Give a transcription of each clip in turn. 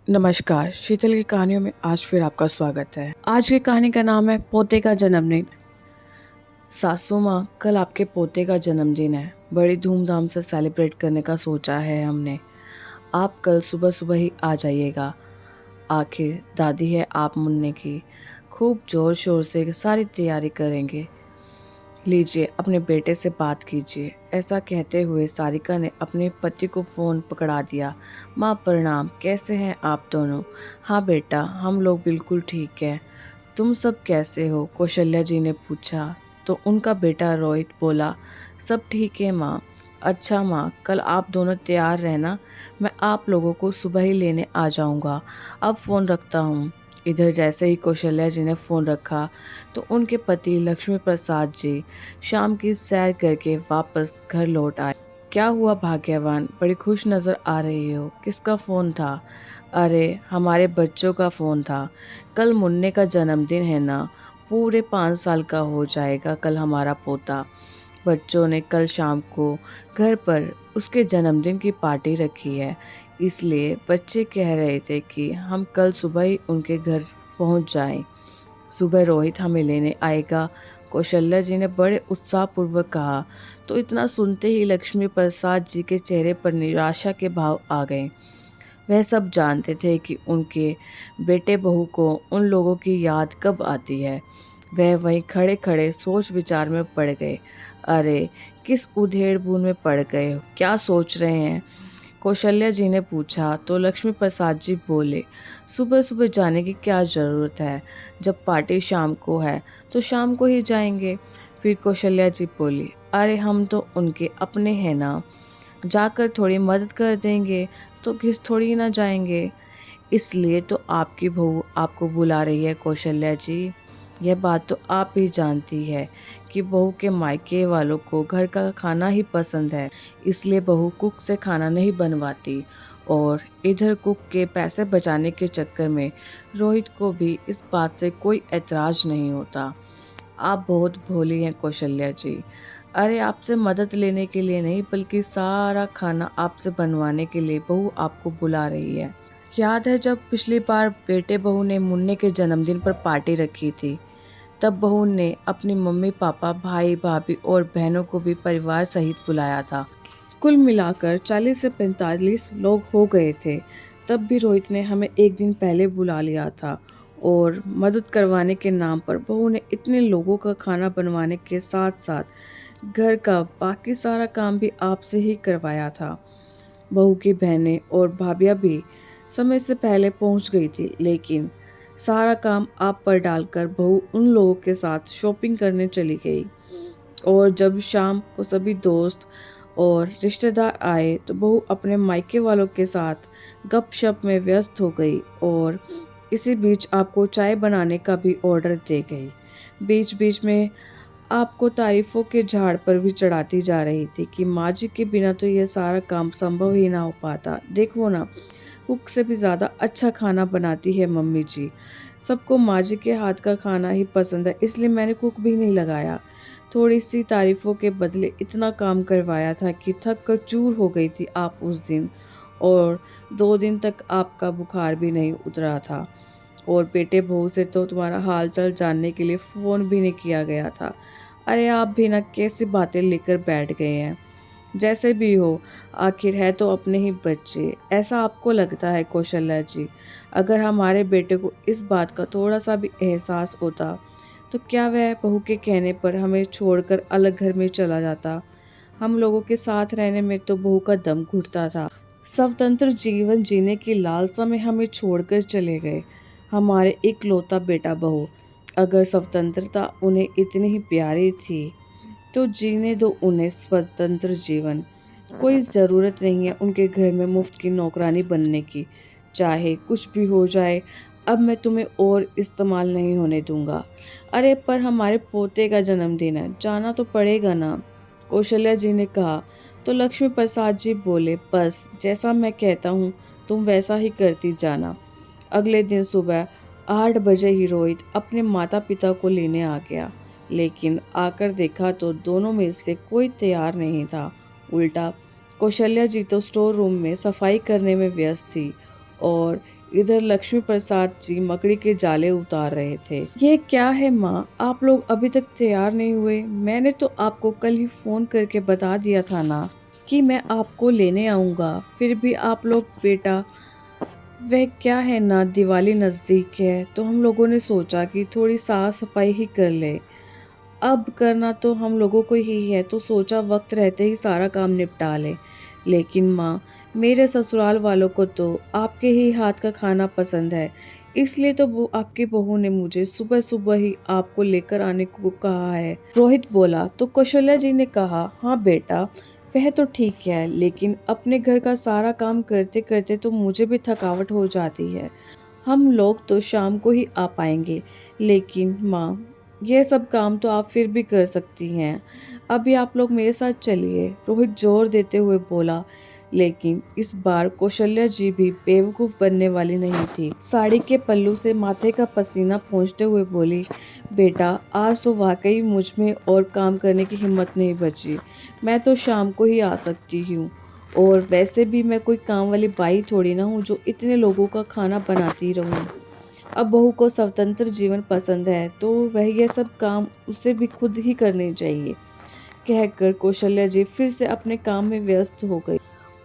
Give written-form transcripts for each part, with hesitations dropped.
नमस्कार, शीतल की कहानियों में आज फिर आपका स्वागत है। आज की कहानी का नाम है पोते का जन्मदिन। सासू माँ, कल आपके पोते का जन्मदिन है। बड़ी धूमधाम से सेलिब्रेट करने का सोचा है हमने। आप कल सुबह सुबह ही आ जाइएगा। आखिर दादी है आप मुन्ने की। खूब जोर शोर से सारी तैयारी करेंगे। लीजिए अपने बेटे से बात कीजिए। ऐसा कहते हुए सारिका ने अपने पति को फ़ोन पकड़ा दिया। माँ प्रणाम, कैसे हैं आप दोनों? हाँ बेटा, हम लोग बिल्कुल ठीक हैं। तुम सब कैसे हो? कौशल्या जी ने पूछा। तो उनका बेटा रोहित बोला, सब ठीक है माँ। अच्छा माँ, कल आप दोनों तैयार रहना। मैं आप लोगों को सुबह ही लेने आ जाऊँगा। अब फ़ोन रखता हूँ। इधर जैसे ही कौशल्या जी ने फ़ोन रखा तो उनके पति लक्ष्मी प्रसाद जी शाम की सैर करके वापस घर लौट आए। क्या हुआ भाग्यवान, बड़ी खुश नज़र आ रही हो। किसका फ़ोन था? अरे हमारे बच्चों का फ़ोन था। कल मुन्ने का जन्मदिन है ना, पूरे 5 साल का हो जाएगा कल हमारा पोता। बच्चों ने कल शाम को घर पर उसके जन्मदिन की पार्टी रखी है, इसलिए बच्चे कह रहे थे कि हम कल सुबह ही उनके घर पहुंच जाएं। सुबह रोहित हमें लेने आएगा, कौशल्या जी ने बड़े उत्साहपूर्वक कहा। तो इतना सुनते ही लक्ष्मी प्रसाद जी के चेहरे पर निराशा के भाव आ गए। वह सब जानते थे कि उनके बेटे बहू को उन लोगों की याद कब आती है। वह वहीं खड़े खड़े सोच विचार में पड़ गए। अरे किस उधेड़ बुन में पड़ गए हो? क्या सोच रहे हैं? कौशल्या जी ने पूछा तो लक्ष्मी प्रसाद जी बोले, सुबह सुबह जाने की क्या ज़रूरत है। जब पार्टी शाम को है तो शाम को ही जाएंगे। फिर कौशल्या जी बोली, अरे हम तो उनके अपने हैं ना, जाकर थोड़ी मदद कर देंगे तो किस थोड़ी ना जाएंगे। इसलिए तो आपकी बहू आपको बुला रही है कौशल्या जी। यह बात तो आप भी जानती है कि बहू के मायके वालों को घर का खाना ही पसंद है, इसलिए बहू कुक से खाना नहीं बनवाती। और इधर कुक के पैसे बचाने के चक्कर में रोहित को भी इस बात से कोई ऐतराज़ नहीं होता। आप बहुत भोली हैं कौशल्या जी। अरे आपसे मदद लेने के लिए नहीं, बल्कि सारा खाना आपसे बनवाने के लिए बहू आपको बुला रही है। याद है जब पिछली बार बेटे बहू ने मुन्ने के जन्मदिन पर पार्टी रखी थी, तब बहू ने अपनी मम्मी पापा, भाई भाभी और बहनों को भी परिवार सहित बुलाया था। कुल मिलाकर 40 से 45 लोग हो गए थे। तब भी रोहित ने हमें एक दिन पहले बुला लिया था और मदद करवाने के नाम पर बहू ने इतने लोगों का खाना बनवाने के साथ साथ घर का बाकी सारा काम भी आपसे ही करवाया था। बहू की बहनें और भाभियाँ भी समय से पहले पहुंच गई थी, लेकिन सारा काम आप पर डालकर बहू उन लोगों के साथ शॉपिंग करने चली गई। और जब शाम को सभी दोस्त और रिश्तेदार आए तो बहू अपने मायके वालों के साथ गपशप में व्यस्त हो गई और इसी बीच आपको चाय बनाने का भी ऑर्डर दे गई। बीच बीच में आपको तारीफों के झाड़ पर भी चढ़ाती जा रही थी कि माँ जी के बिना तो यह सारा काम संभव ही ना हो पाता। देखो ना, कुक से भी ज़्यादा अच्छा खाना बनाती है मम्मी जी। सबको माँ जी के हाथ का खाना ही पसंद है, इसलिए मैंने कुक भी नहीं लगाया। थोड़ी सी तारीफों के बदले इतना काम करवाया था कि थक कर चूर हो गई थी आप उस दिन। और 2 दिन तक आपका बुखार भी नहीं उतरा था। और बेटे बहू से तो तुम्हारा हाल चाल जानने के लिए फ़ोन भी नहीं किया गया था। अरे आप भी ना कैसी बातें लेकर बैठ गए हैं। जैसे भी हो, आखिर है तो अपने ही बच्चे, ऐसा आपको लगता है कौशल्या जी? अगर हमारे बेटे को इस बात का थोड़ा सा भी एहसास होता तो क्या वह बहू के कहने पर हमें छोड़कर अलग घर में चला जाता? हम लोगों के साथ रहने में तो बहू का दम घुटता था। स्वतंत्र जीवन जीने की लालसा में हमें छोड़कर चले गए, हमारे इकलौता बेटा बहू। अगर स्वतंत्रता उन्हें इतनी ही प्यारी थी तो जीने दो उन्हें स्वतंत्र जीवन। कोई ज़रूरत नहीं है उनके घर में मुफ्त की नौकरानी बनने की। चाहे कुछ भी हो जाए, अब मैं तुम्हें और इस्तेमाल नहीं होने दूंगा। अरे पर हमारे पोते का जन्मदिन है, जाना तो पड़ेगा ना, कौशल्या जी ने कहा। तो लक्ष्मी प्रसाद जी बोले, बस जैसा मैं कहता हूँ तुम वैसा ही करती जाना। अगले दिन सुबह 8 बजे ही रोहित अपने माता पिता को लेने आ गया, लेकिन आकर देखा तो दोनों में से कोई तैयार नहीं था। उल्टा कौशल्या जी तो स्टोर रूम में सफाई करने में व्यस्त थी और इधर लक्ष्मी प्रसाद जी मकड़ी के जाले उतार रहे थे। ये क्या है माँ, आप लोग अभी तक तैयार नहीं हुए? मैंने तो आपको कल ही फोन करके बता दिया था ना कि मैं आपको लेने आऊँगा, फिर भी आप लोग बेटा। वह क्या है ना, दिवाली नज़दीक है तो हम लोगों ने सोचा कि थोड़ी साफ सफाई ही कर ले। अब करना तो हम लोगों को ही है तो सोचा वक्त रहते ही सारा काम निपटा ले। लेकिन माँ, मेरे ससुराल वालों को तो आपके ही हाथ का खाना पसंद है, इसलिए तो वो आपकी बहू ने मुझे सुबह सुबह ही आपको लेकर आने को कहा है। रोहित बोला तो कौशल्या जी ने कहा, हाँ बेटा, वह तो ठीक है, लेकिन अपने घर का सारा काम करते करते तो मुझे भी थकावट हो जाती है। हम लोग तो शाम को ही आ पाएंगे, लेकिन माँ, यह सब काम तो आप फिर भी कर सकती हैं। अभी आप लोग मेरे साथ चलिए, रोहित जोर देते हुए बोला। लेकिन इस बार कौशल्या जी भी बेवकूफ बनने वाली नहीं थी। साड़ी के पल्लू से माथे का पसीना पोंछते हुए बोली, बेटा आज तो वाकई मुझ में और काम करने की हिम्मत नहीं बची। मैं तो शाम को ही आ सकती हूँ, और वैसे भी मैं कोई काम वाली बाई थोड़ी ना हूँ जो इतने लोगों का खाना बनाती रहूँ। अब बहू को स्वतंत्र जीवन पसंद है तो वह यह सब काम उसे भी खुद ही करने चाहिए, कहकर कौशल्या जी फिर से अपने काम में व्यस्त हो गई।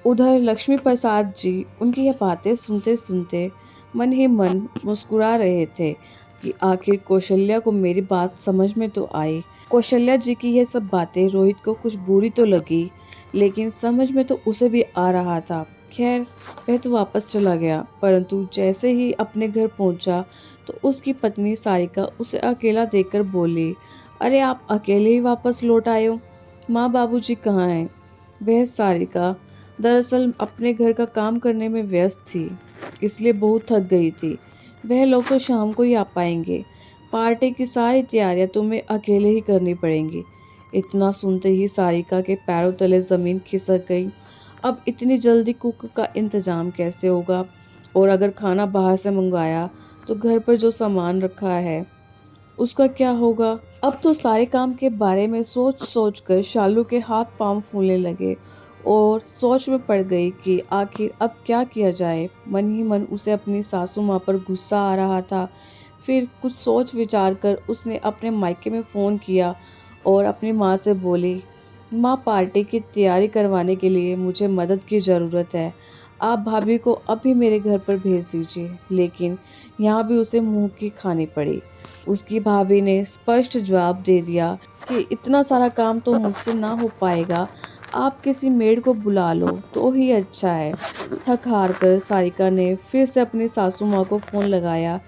उधर लक्ष्मी प्रसाद जी उनकी यह बातें सुनते सुनते मन ही मन मुस्कुरा रहे थे कि आखिर कौशल्या को मेरी बात समझ में तो आई। कौशल्या जी की यह सब बातें रोहित को कुछ बुरी तो लगी, लेकिन समझ में तो उसे भी आ रहा था। खैर, वह तो वापस चला गया, परंतु जैसे ही अपने घर पहुंचा तो उसकी पत्नी सारिका उसे अकेला देखकर बोली, अरे आप अकेले ही वापस लौट आए हो, माँ बाबूजी कहाँ हैं? वह सारिका दरअसल अपने घर का काम करने में व्यस्त थी, इसलिए बहुत थक गई थी। वह लोग तो शाम को ही आ पाएंगे। पार्टी की सारी तैयारियां तुम्हें अकेले ही करनी पड़ेंगी। इतना सुनते ही सारिका के पैरों तले ज़मीन खिसक गई। अब इतनी जल्दी कुक का इंतज़ाम कैसे होगा? और अगर खाना बाहर से मंगाया तो घर पर जो सामान रखा है उसका क्या होगा? अब तो सारे काम के बारे में सोच सोच कर शालू के हाथ पांव फूलने लगे और सोच में पड़ गई कि आखिर अब क्या किया जाए। मन ही मन उसे अपनी सासू माँ पर गुस्सा आ रहा था। फिर कुछ सोच विचार कर उसने अपने मायके में फ़ोन किया और अपनी माँ से बोली, माँ, पार्टी की तैयारी करवाने के लिए मुझे मदद की ज़रूरत है। आप भाभी को अभी मेरे घर पर भेज दीजिए। लेकिन यहाँ भी उसे मुंह की खानी पड़ी। उसकी भाभी ने स्पष्ट जवाब दे दिया कि इतना सारा काम तो मुझसे ना हो पाएगा, आप किसी मेड को बुला लो तो ही अच्छा है। थक हार कर सारिका ने फिर से अपनी सासू माँ को फ़ोन लगाया,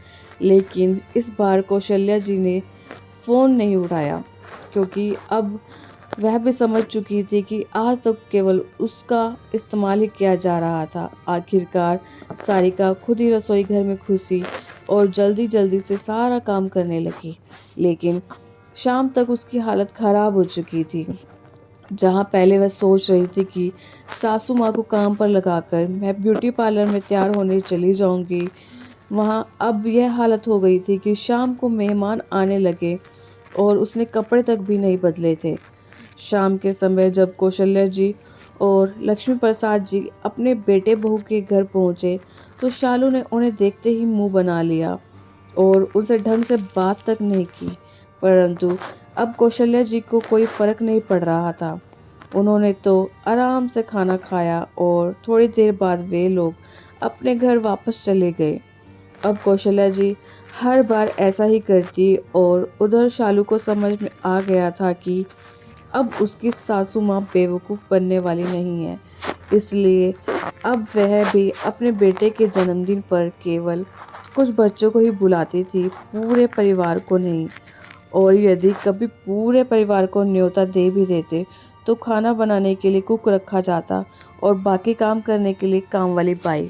लेकिन इस बार कौशल्या जी ने फ़ोन नहीं उठाया, क्योंकि अब वह भी समझ चुकी थी कि आज तो केवल उसका इस्तेमाल ही किया जा रहा था। आखिरकार सारिका खुद ही रसोई घर में घुसी और जल्दी जल्दी से सारा काम करने लगी, लेकिन शाम तक उसकी हालत खराब हो चुकी थी। जहाँ पहले वह सोच रही थी कि सासू माँ को काम पर लगाकर मैं ब्यूटी पार्लर में तैयार होने चली जाऊंगी, वहाँ अब यह हालत हो गई थी कि शाम को मेहमान आने लगे और उसने कपड़े तक भी नहीं बदले थे। शाम के समय जब कौशल्या जी और लक्ष्मी प्रसाद जी अपने बेटे बहू के घर पहुँचे तो शालू ने उन्हें देखते ही मुंह बना लिया और उनसे ढंग से बात तक नहीं की। परंतु अब कौशल्या जी को कोई फर्क नहीं पड़ रहा था। उन्होंने तो आराम से खाना खाया और थोड़ी देर बाद वे लोग अपने घर वापस चले गए। अब कौशल्या जी हर बार ऐसा ही करती और उधर शालू को समझ में आ गया था कि अब उसकी सासू माँ बेवकूफ़ बनने वाली नहीं है, इसलिए अब वह भी अपने बेटे के जन्मदिन पर केवल कुछ बच्चों को ही बुलाती थी, पूरे परिवार को नहीं। और यदि कभी पूरे परिवार को न्योता दे भी देते तो खाना बनाने के लिए कुक रखा जाता और बाकी काम करने के लिए काम वाली बाई।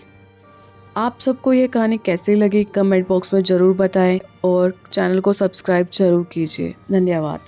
आप सबको ये कहानी कैसी लगी कमेंट बॉक्स में ज़रूर बताएं और चैनल को सब्सक्राइब ज़रूर कीजिए। धन्यवाद।